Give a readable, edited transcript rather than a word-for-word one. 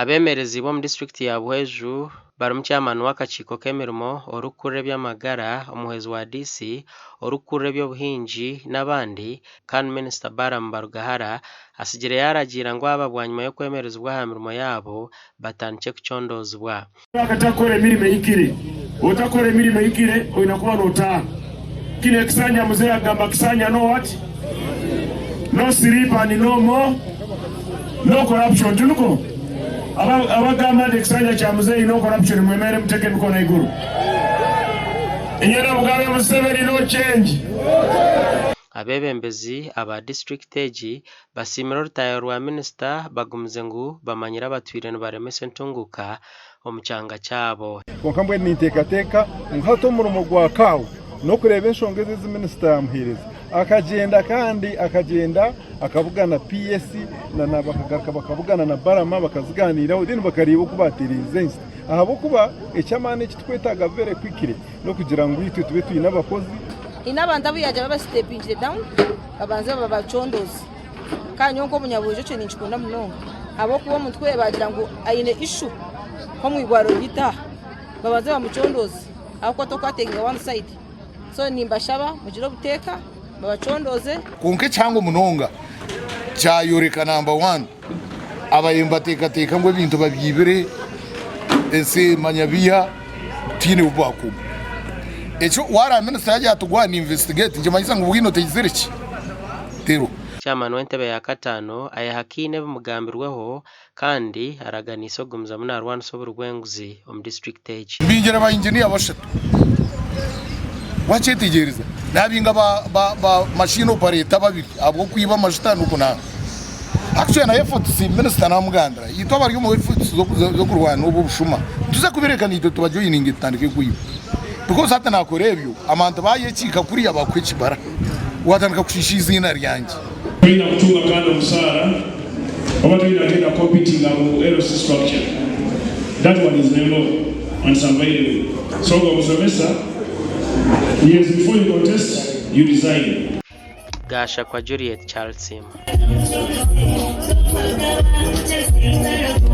Abemereziibwe mu district ya BUHWEJU bari chairman w'akakiiko k'emirimo orukurra eby'amagara omuhezi wa DC orukurra eby'obuhingi n'abandi kandi Minister Baramu Barugahara asigire yaragira ngo aba bwanyuma yo kwemerezibwa ha mirimo yabo batandike kuchondozibwa akatakora emirimo ikire otakora emirimo ikire oyina kuba n'otaha kino ekisanja muzee agamba kisanja no what no sleep and no more no corruption tunuko abagamba ekisanja kya muzee no corruption mwemere muteke mikono iguru enyera mugabe Museveni no change. Abebembezi aba district egi basimira orutayo rwa minister bagumuze ngu bamanyira abatwire nibaremese ntunguka omucyanga cyabo konkambwe nintekateka nkato murumo gwa kawo no kureba enshonga ezi minister yamuhereza akagenda akavugana PS na bakavugana na Barama bakaziganiraho then bakareba uko batereze ahabo kuba ecyamane kitwetaga vere kwikire no kugira ngo itwe tube tuyina abakozi inabanda buyaje baba stepping down babanze babacondozi kanyonko munyabuje cyo ninchikunda munonga abo kuba mutwe bagira ngo ayine issue ko mwigwaro gita babanze bamucondozi ako tokatenga one side so nimbashaba mujiro buteka babacondoze kunke cyangwa munonga cyayoreka number 1 abayemba teka ngo ibintu babyibire ese manyabiya tine ubwako echo wara minister yaje atugwana investigate nje mayisa ngo bwino teziriki tero chairman w'entebe ya katano ayahakine bumugambirweho kandi araganisa ogumza muna Rwanda soburugwenguzi om district age mbinjira ba engineer bashatu wachetegereza nabinga ba machine operator babiri abwo kwiba amashitanu kuna actually na effort si minister na muganda yitwa bari mu effort zo kurwana ubushuma tuze kuberekana ito tubajoyininga itandike kuyiba because hata nakorebyo amanta bayekika kuri abakwekibara watandika kushishiza ina ryanjye twina kutunga kandi musara oba twina competing abo aerospace structure that one is never unsurveyable so go musomesa years before you contest you design Gasha kwa Juliet Charles Sim.